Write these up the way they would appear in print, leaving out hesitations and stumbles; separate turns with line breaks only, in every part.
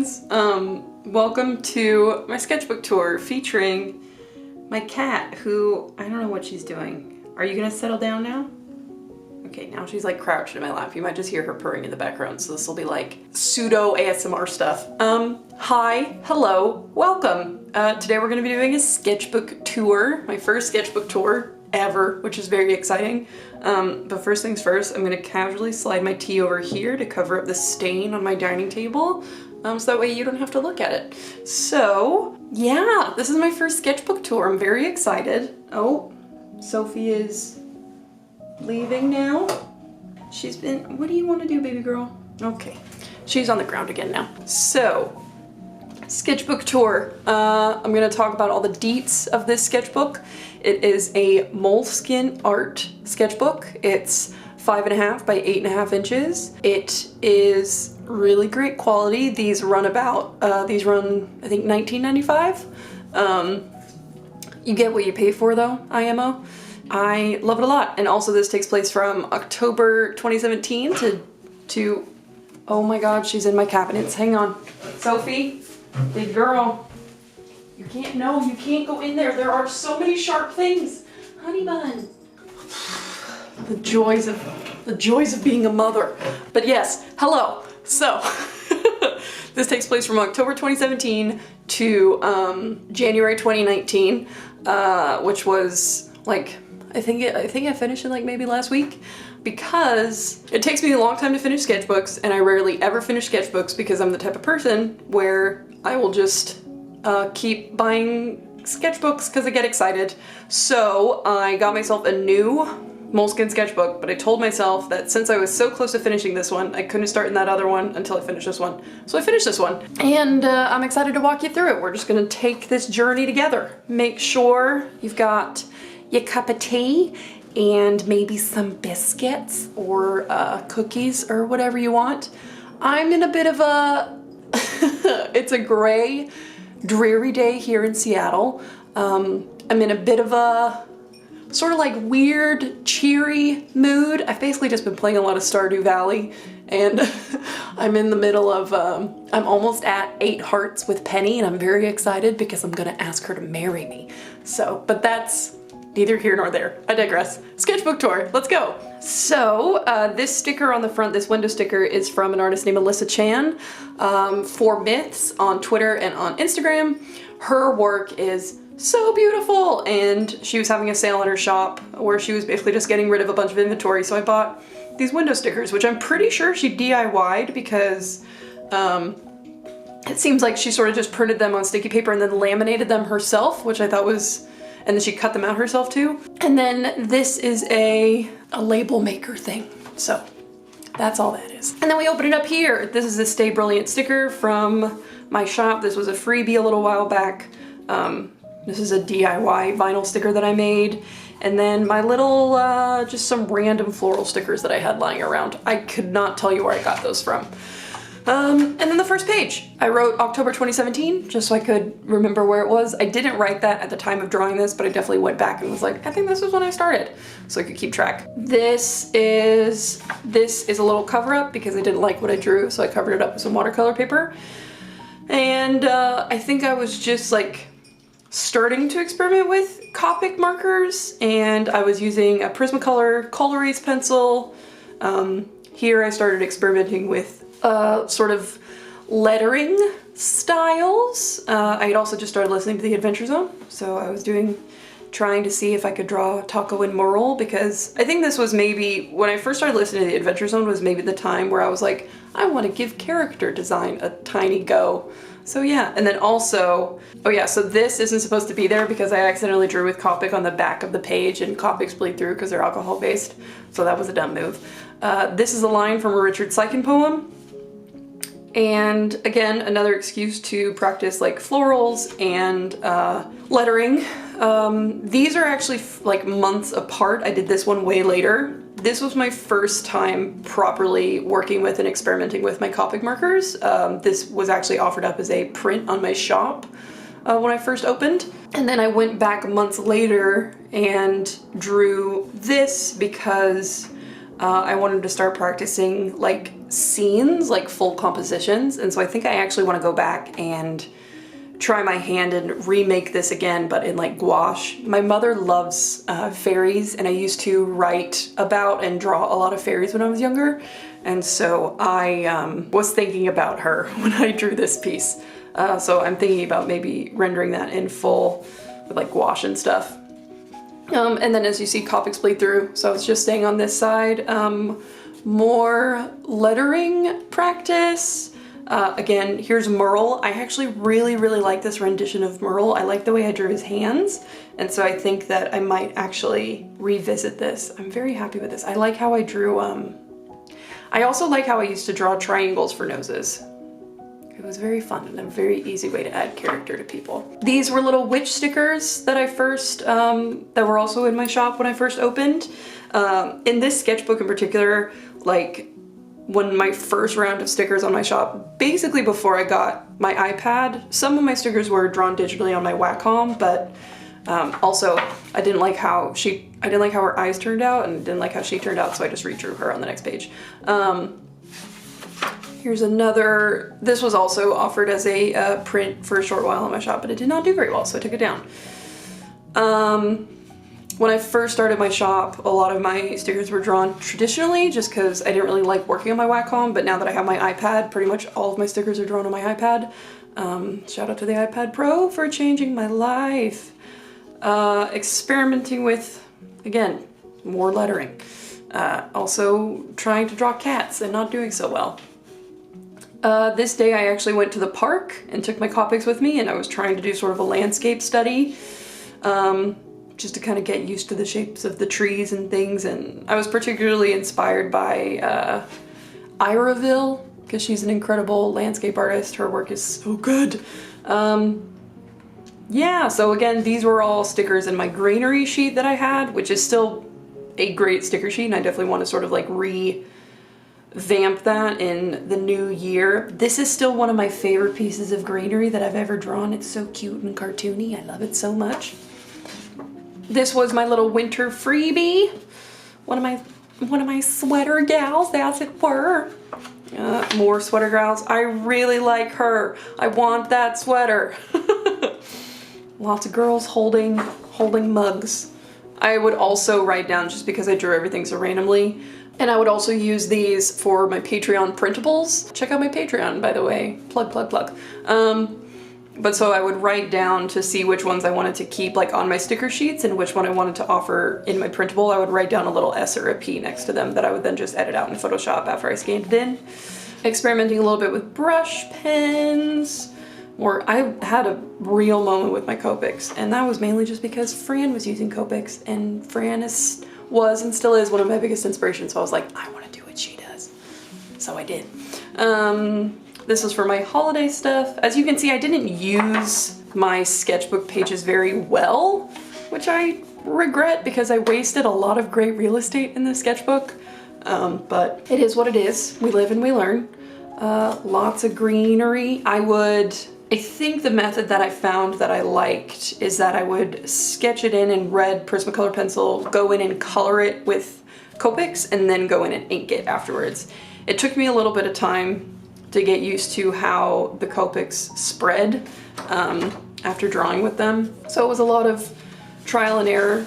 friends. Welcome to my sketchbook tour featuring my cat who, I don't know what she's doing. Are you gonna settle down now? Okay, now she's like crouched in my lap. You might just hear her purring in the background, so this will be like pseudo ASMR stuff. Hi, hello, welcome. Today we're gonna be doing a sketchbook tour, my first sketchbook tour ever, which is very exciting. But first things first, I'm gonna casually slide my tea over here to cover up the stain on my dining table, so that way you don't have to look at it. So yeah, this is my first sketchbook tour. I'm very excited. Oh, Sophie is leaving now. She's been, what do you want to do, baby girl? Okay, she's on the ground again now. So, sketchbook tour. I'm gonna talk about all the deets of this sketchbook. It is a Moleskine art sketchbook. It's 5.5 by 8.5 inches. It is really great quality. These run about, I think $19.95. You get what you pay for though, IMO. I love it a lot. And also this takes place from October 2017 to oh my God, she's in my cabinets. Hang on. Sophie, big girl. You can't go in there. There are so many sharp things. Honey bun. The joys of being a mother. But yes, hello. So this takes place from October 2017 to January 2019, which was like, I think I finished it like maybe last week, because it takes me a long time to finish sketchbooks, and I rarely ever finish sketchbooks because I'm the type of person where I will just keep buying sketchbooks because I get excited. So I got myself a new Moleskine sketchbook, but I told myself that since I was so close to finishing this one, I couldn't start in that other one until I finished this one. So I finished this one, and I'm excited to walk you through it. We're just gonna take this journey together. Make sure you've got your cup of tea and maybe some biscuits or cookies or whatever you want. I'm in a bit of a, it's a gray, dreary day here in Seattle. I'm in a bit of a sort of like weird, cheery mood. I've basically just been playing a lot of Stardew Valley, and I'm in the middle of, I'm almost at 8 hearts with Penny, and I'm very excited because I'm gonna ask her to marry me. So, but that's neither here nor there. I digress. Sketchbook tour, let's go. So this sticker on the front, this window sticker, is from an artist named Allissa Chan, for Myths on Twitter and on Instagram. Her work is so beautiful, and she was having a sale in her shop where she was basically just getting rid of a bunch of inventory, so I bought these window stickers, which I'm pretty sure she DIY'd because it seems like she sort of just printed them on sticky paper and then laminated them herself, which I thought was, and then she cut them out herself too. And then this is a label maker thing, so that's all that is. And then we open it up here. This is a Stay Brilliant sticker from my shop. This was a freebie a little while back. This is a DIY vinyl sticker that I made. And then my little, just some random floral stickers that I had lying around. I could not tell you where I got those from. And then the first page. I wrote October 2017, just so I could remember where it was. I didn't write that at the time of drawing this, but I definitely went back and was like, I think this is when I started, so I could keep track. This is a little cover up because I didn't like what I drew, so I covered it up with some watercolor paper. And I think I was just like starting to experiment with Copic markers, and I was using a Prismacolor Colorase pencil. Here I started experimenting with sort of lettering styles. I had also just started listening to the Adventure Zone, so I was trying to see if I could draw Taco and Merle, because I think this was maybe, when I first started listening to the Adventure Zone, was maybe the time where I was like, I want to give character design a tiny go. So yeah, and then also, oh yeah, so this isn't supposed to be there because I accidentally drew with Copic on the back of the page, and Copics bleed through because they're alcohol based, so that was a dumb move. This is a line from a Richard Sykin poem. And again, another excuse to practice like florals and lettering. These are actually like months apart. I did this one way later. This was my first time properly working with and experimenting with my Copic markers. This was actually offered up as a print on my shop when I first opened. And then I went back months later and drew this because I wanted to start practicing like scenes, like full compositions. And so I think I actually want to go back and try my hand and remake this again, but in like gouache. My mother loves fairies, and I used to write about and draw a lot of fairies when I was younger. And so I was thinking about her when I drew this piece. So I'm thinking about maybe rendering that in full with like gouache and stuff. And then as you see, Copics bleed through. So I was just staying on this side. More lettering practice. Again, here's Merle. I actually really like this rendition of Merle. I like the way I drew his hands. And so I think that I might actually revisit this. I'm very happy with this. I like how I drew, I also like how I used to draw triangles for noses. It was very fun and a very easy way to add character to people. These were little witch stickers that I first, that were also in my shop when I first opened. In this sketchbook in particular, like when my first round of stickers on my shop, basically before I got my iPad, some of my stickers were drawn digitally on my Wacom, but also I didn't like how her eyes turned out and didn't like how she turned out, so I just redrew her on the next page. Here's another, this was also offered as a print for a short while in my shop, but it did not do very well, so I took it down. When I first started my shop, a lot of my stickers were drawn traditionally just because I didn't really like working on my Wacom, but now that I have my iPad, pretty much all of my stickers are drawn on my iPad. Shout out to the iPad Pro for changing my life. Experimenting with, again, more lettering. Also trying to draw cats and not doing so well. This day I actually went to the park and took my Copics with me, and I was trying to do sort of a landscape study. Just to kind of get used to the shapes of the trees and things, and I was particularly inspired by Iraville, because she's an incredible landscape artist. Her work is so good. Yeah, so again, these were all stickers in my granary sheet that I had, which is still a great sticker sheet, and I definitely want to sort of like revamp that in the new year. This is still one of my favorite pieces of granary that I've ever drawn. It's so cute and cartoony. I love it so much. This was my little winter freebie. One of my sweater gals, as it were. More sweater gals. I really like her. I want that sweater. Lots of girls holding mugs. I would also write down, just because I drew everything so randomly, and I would also use these for my Patreon printables. Check out my Patreon, by the way. Plug, plug, plug. But so I would write down to see which ones I wanted to keep like on my sticker sheets and which one I wanted to offer in my printable. I would write down a little S or a P next to them that I would then just edit out in Photoshop after I scanned it in. Experimenting a little bit with brush pens. I had a real moment with my Copics, and that was mainly just because Fran was using Copics, and Fran was and still is one of my biggest inspirations, so I was like, I want to do what she does. So I did. This was for my holiday stuff. As you can see, I didn't use my sketchbook pages very well, which I regret because I wasted a lot of great real estate in this sketchbook. But it is what it is. We live and we learn. Lots of greenery. I think the method that I found that I liked is that I would sketch it in red Prismacolor pencil, go in and color it with Copics, and then go in and ink it afterwards. It took me a little bit of time to get used to how the Copics spread after drawing with them. So it was a lot of trial and error.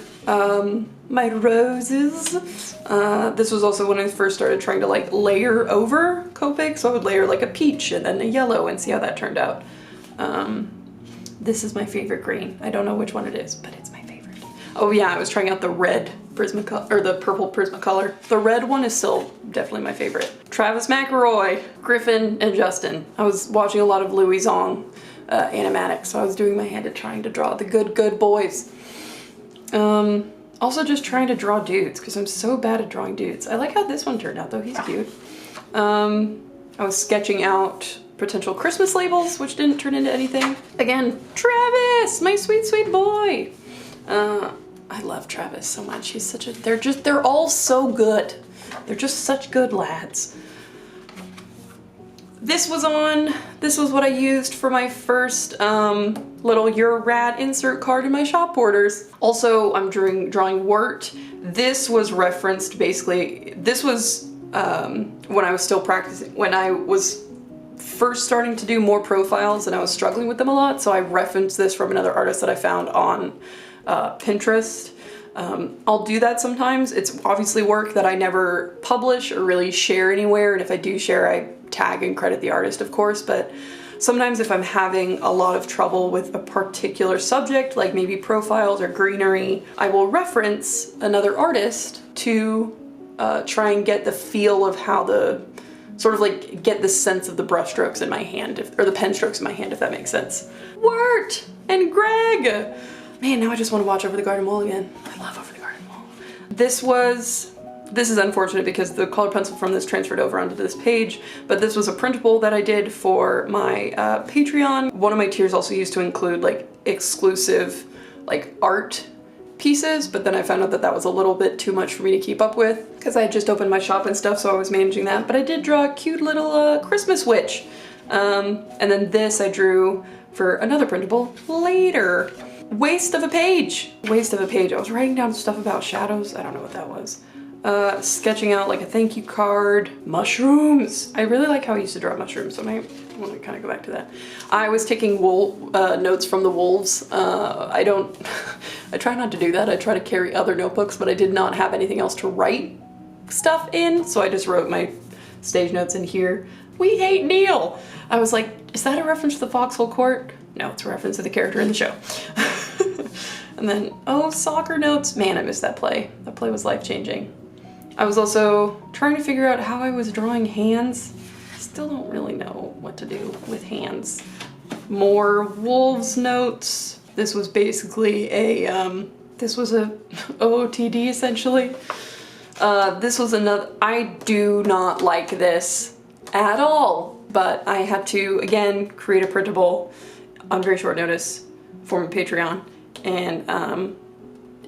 My roses. This was also when I first started trying to like layer over Copics. So I would layer like a peach and then a yellow and see how that turned out. This is my favorite green. I don't know which one it is, but it's my favorite. Oh yeah, I was trying out the red Prismacolor, or the purple Prismacolor. The red one is still definitely my favorite. Travis McElroy, Griffin, and Justin. I was watching a lot of Louis Zong animatics, so I was doing my hand at trying to draw the good boys. Also just trying to draw dudes, because I'm so bad at drawing dudes. I like how this one turned out though, he's cute. I was sketching out potential Christmas labels, which didn't turn into anything. Again, Travis, my sweet, sweet boy. I love Travis so much. He's such a, they're all so good. They're just such good lads. This was what I used for my first little You're Rad insert card in my shop orders. Also, I'm drawing Wort. This was referenced basically, this was when I was still practicing, when I was first starting to do more profiles and I was struggling with them a lot. So I referenced this from another artist that I found on Pinterest. I'll do that sometimes. It's obviously work that I never publish or really share anywhere, and if I do share, I tag and credit the artist, of course, but sometimes if I'm having a lot of trouble with a particular subject, like maybe profiles or greenery, I will reference another artist to try and get the feel of how the, sort of like get the sense of the brush strokes in my hand, or the pen strokes in my hand, if that makes sense. Wirt and Greg! Man, now I just want to watch Over the Garden Wall again. I love Over the Garden Wall. This is unfortunate because the colored pencil from this transferred over onto this page, but this was a printable that I did for my Patreon. One of my tiers also used to include like exclusive like art pieces, but then I found out that that was a little bit too much for me to keep up with because I had just opened my shop and stuff, so I was managing that. But I did draw a cute little Christmas witch. And then this I drew for another printable later. Waste of a page. Waste of a page. I was writing down stuff about shadows. I don't know what that was. Sketching out like a thank you card. Mushrooms. I really like how I used to draw mushrooms, so I might want to kind of go back to that. I was taking notes from the wolves. I try not to do that. I try to carry other notebooks, but I did not have anything else to write stuff in, so I just wrote my stage notes in here. We hate Neil. I was like, is that a reference to the Foxhole Court? No, it's a reference to the character in the show. And then, oh, soccer notes. Man, I missed that play. That play was life-changing. I was also trying to figure out how I was drawing hands. Still don't really know what to do with hands. More wolves notes. This was basically a, this was a OOTD essentially. This was another, I do not like this at all, but I had to, again, create a printable on very short notice for my Patreon. And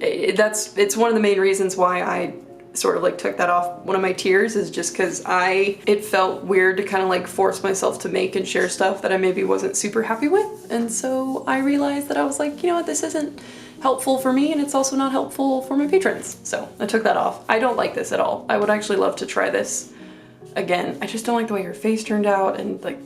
it's one of the main reasons why I sort of like took that off one of my tiers, is just because it felt weird to kind of like force myself to make and share stuff that I maybe wasn't super happy with. And so I realized that I was like, you know what, this isn't helpful for me and it's also not helpful for my patrons. So I took that off. I don't like this at all. I would actually love to try this again. I just don't like the way her face turned out, and like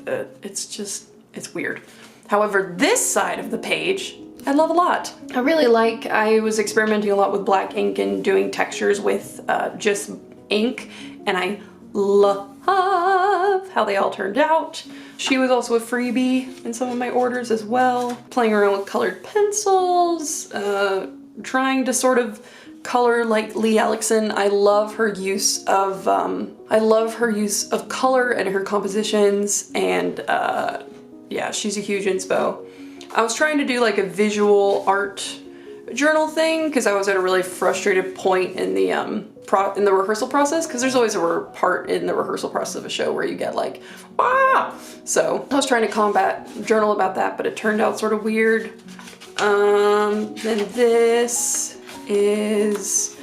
it's weird. However, this side of the page I love a lot. I was experimenting a lot with black ink and doing textures with just ink, and I love how they all turned out. She was also a freebie in some of my orders as well. Playing around with colored pencils, trying to sort of color like Leigh Ellexson. I love her use of color and her compositions, and yeah, she's a huge inspo. I was trying to do like a visual art journal thing because I was at a really frustrated point in the rehearsal process, because there's always a part in the rehearsal process of a show where you get like, ah! So I was trying to journal about that, but it turned out sort of weird. Then this is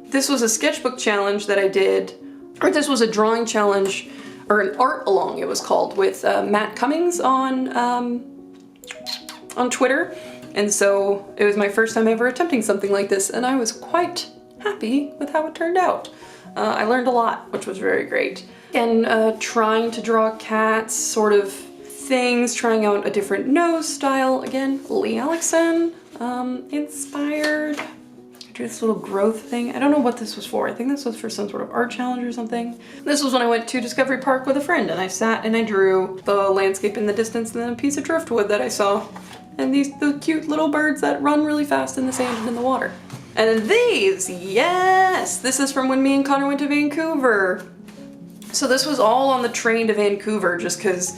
this was a sketchbook challenge that I did, or this was a drawing challenge, or an art along it was called, with Matt Cummings on Twitter. And so it was my first time ever attempting something like this, and I was quite happy with how it turned out. I learned a lot, which was very great. And trying to draw cats sort of things, trying out a different nose style. Again, Leigh Ellexson inspired. This little growth thing. I don't know what this was for. I think this was for some sort of art challenge or something. This was when I went to Discovery Park with a friend, and I sat and I drew the landscape in the distance and then a piece of driftwood that I saw. And the cute little birds that run really fast in the sand and in the water. And then these, yes! This is from when me and Connor went to Vancouver. So this was all on the train to Vancouver just because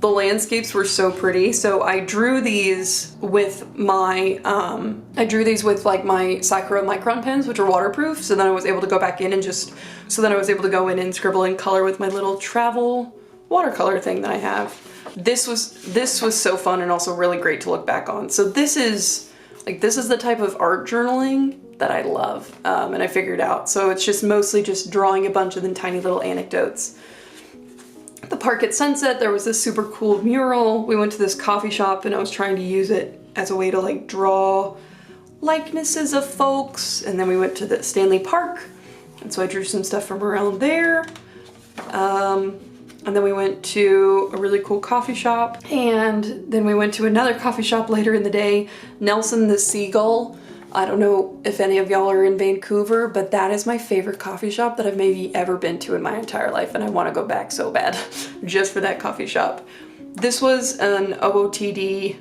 the landscapes were so pretty. So I drew these with my, like my Sakura Micron pens, which are waterproof. So then I was able to go back in and and scribble in color with my little travel watercolor thing that I have. This was so fun and also really great to look back on. So this is the type of art journaling that I love, and I figured out. So it's just mostly just drawing a bunch of the tiny little anecdotes. The park at sunset, there was this super cool mural. We went to this coffee shop and I was trying to use it as a way to like draw likenesses of folks. And then we went to the Stanley Park And so I drew some stuff from around there. And then we went to a really cool coffee shop, and then we went to another coffee shop later in the day, Nelson the Seagull. I don't know if any of y'all are in Vancouver, but that is my favorite coffee shop that I've maybe ever been to in my entire life, and I want to go back so bad just for that coffee shop. This was an OOTD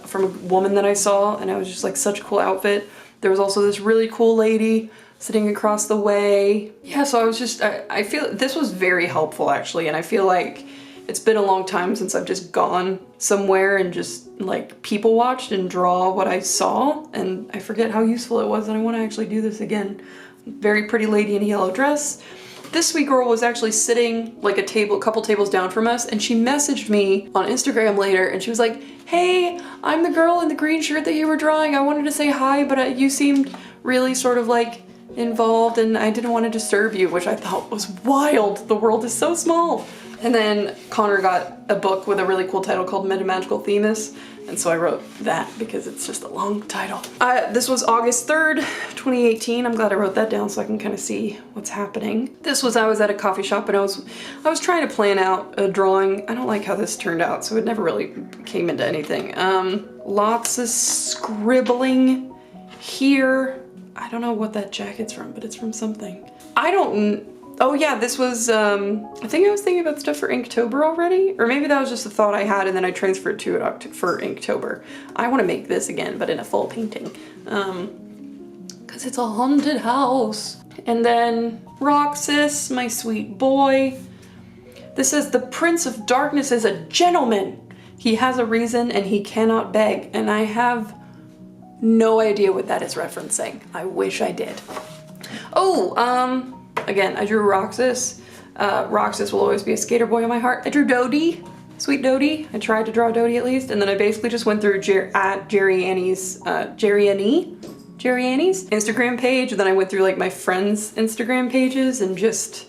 from a woman that I saw, and I was just like, such a cool outfit. There was also this really cool lady sitting across the way. Yeah, so I was just, I feel this was very helpful actually, and I feel like it's been a long time since I've just gone somewhere and just like people watched and draw what I saw, and I forget how useful it was, and I want to actually do this again. Very pretty lady in a yellow dress. This sweet girl was actually sitting like a couple tables down from us, and she messaged me on Instagram later, and she was like, hey, I'm the girl in the green shirt that you were drawing. I wanted to say hi, but you seemed really sort of like involved, and I didn't want to disturb you, which I thought was wild. The world is so small. And then Connor got a book with a really cool title called Metamagical Themis, and so I wrote that because it's just a long title. This was August 3rd, 2018. I'm glad I wrote that down so I can kind of see what's happening. I was at a coffee shop, and I was trying to plan out a drawing. I don't like how this turned out, so it never really came into anything. Lots of scribbling here. I don't know what that jacket's from, but it's from something. Oh yeah, this was, I think I was thinking about stuff for Inktober already, or maybe that was just a thought I had and then I transferred to it for Inktober. I want to make this again, but in a full painting, because it's a haunted house. And then Roxas, my sweet boy. This says, the Prince of Darkness is a gentleman. He has a reason and he cannot beg, and I have no idea what that is referencing. I wish I did. Oh, again, I drew Roxas. Roxas will always be a skater boy in my heart. I drew Dodie, sweet Dodie. I tried to draw Dodie at least, and then I basically just went through Jerry Annie's Instagram page, and then I went through like my friends' Instagram pages and just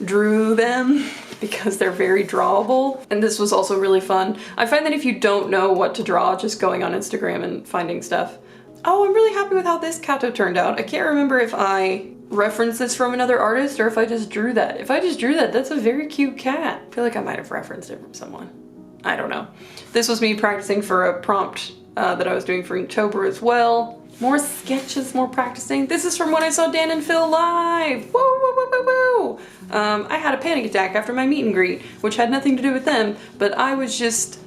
drew them because they're very drawable. And this was also really fun. I find that if you don't know what to draw, just going on Instagram and finding stuff. Oh, I'm really happy with how this Kato turned out. I can't remember if I referenced this from another artist or if I just drew that. If I just drew that, that's a very cute cat. I feel like I might have referenced it from someone. I don't know. This was me practicing for a prompt that I was doing for Inktober as well. More sketches, more practicing. This is from when I saw Dan and Phil live. Woo, woo, woo, woo, woo. I had a panic attack after my meet and greet, which had nothing to do with them, but I was just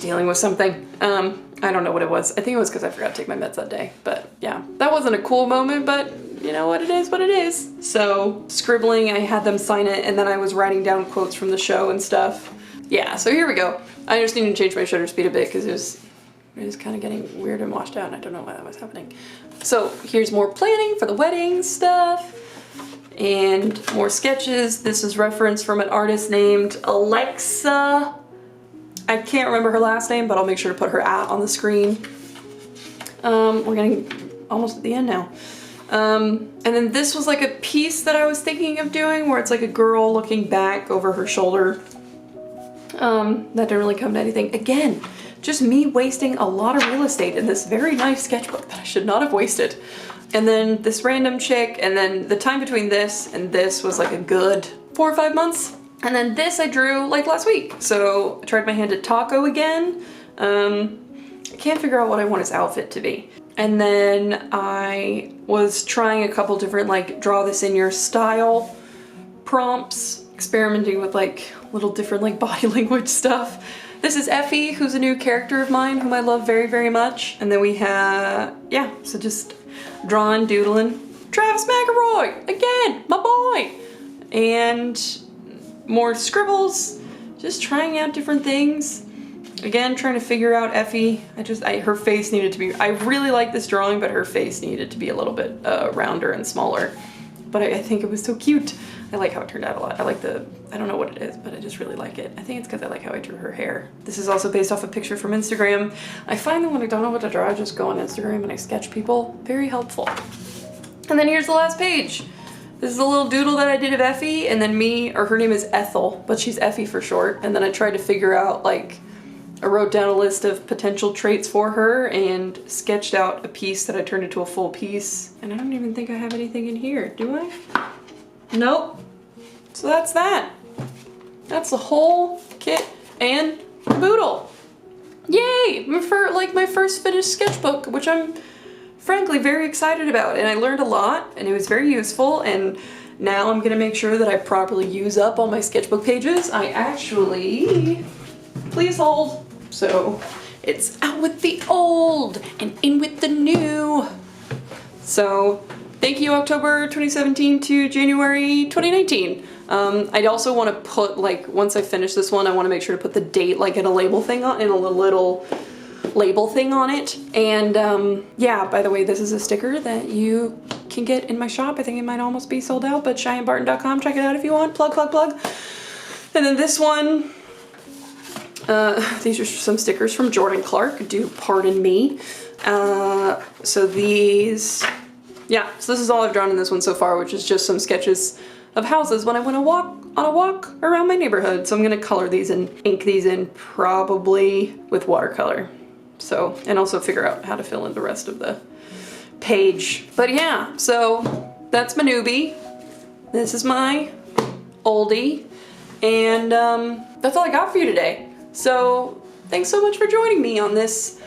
dealing with something. I don't know what it was. I think it was because I forgot to take my meds that day, but yeah. That wasn't a cool moment, but you know what it is, what it is. So scribbling, I had them sign it, and then I was writing down quotes from the show and stuff. Yeah, so here we go. I just need to change my shutter speed a bit because it was kind of getting weird and washed out, and I don't know why that was happening. So here's more planning for the wedding stuff and more sketches. This is reference from an artist named Alexa. I can't remember her last name, but I'll make sure to put her @ on the screen. We're getting almost at the end now. And then this was like a piece that I was thinking of doing where it's like a girl looking back over her shoulder. That didn't really come to anything. Again, just me wasting a lot of real estate in this very nice sketchbook that I should not have wasted. And then this random chick, and then the time between this and this was like a good 4 or 5 months. And then this I drew like last week. So I tried my hand at Taco again. I can't figure out what I want his outfit to be. And then I was trying a couple different like draw this in your style prompts, experimenting with like little different like body language stuff. This is Effie, who's a new character of mine, whom I love very, very much. And then we have, yeah, so just drawing, doodling. Travis McElroy, again, my boy. And more scribbles, just trying out different things. Again, trying to figure out Effie. Her face needed to be, I really like this drawing, but her face needed to be a little bit rounder and smaller. But I think it was so cute. I like how it turned out a lot. I like I don't know what it is, but I just really like it. I think it's because I like how I drew her hair. This is also based off a picture from Instagram. I find that when I don't know what to draw, I just go on Instagram and I sketch people. Very helpful. And then here's the last page. This is a little doodle that I did of Effie, and then me, or her name is Ethel, but she's Effie for short. And then I tried to figure out like I wrote down a list of potential traits for her and sketched out a piece that I turned into a full piece. And I don't even think I have anything in here, do I? Nope. So that's that. That's the whole kit and caboodle. Yay! My first finished sketchbook, which I'm frankly very excited about. And I learned a lot and it was very useful, and now I'm gonna make sure that I properly use up all my sketchbook pages. I actually, please hold. So it's out with the old and in with the new. So thank you October 2017 to January 2019. I'd also want to put, like, once I finish this one, I want to make sure to put the date like in a label thing on, in a little label thing on it. And yeah, by the way, this is a sticker that you can get in my shop. I think it might almost be sold out, but cheyennebarton.com, check it out if you want. Plug, plug, plug. And then this one, these are some stickers from Jordan Clark, do pardon me. So these, yeah, so this is all I've drawn in this one so far, which is just some sketches of houses when I want to walk on a walk around my neighborhood. So I'm gonna color these and ink these in probably with watercolor. So, and also figure out how to fill in the rest of the page. But yeah, so that's my newbie. This is my oldie. And that's all I got for you today. So thanks so much for joining me on this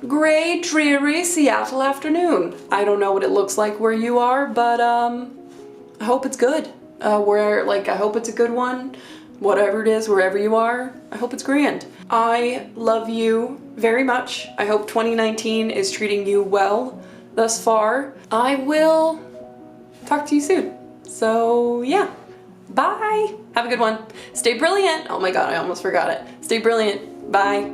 gray, dreary Seattle afternoon. I don't know what it looks like where you are, but I hope it's good. I hope it's a good one. Whatever it is, wherever you are, I hope it's grand. I love you very much. I hope 2019 is treating you well thus far. I will talk to you soon. So yeah, bye. Have a good one. Stay brilliant. Oh my God, I almost forgot it. Stay brilliant. Bye.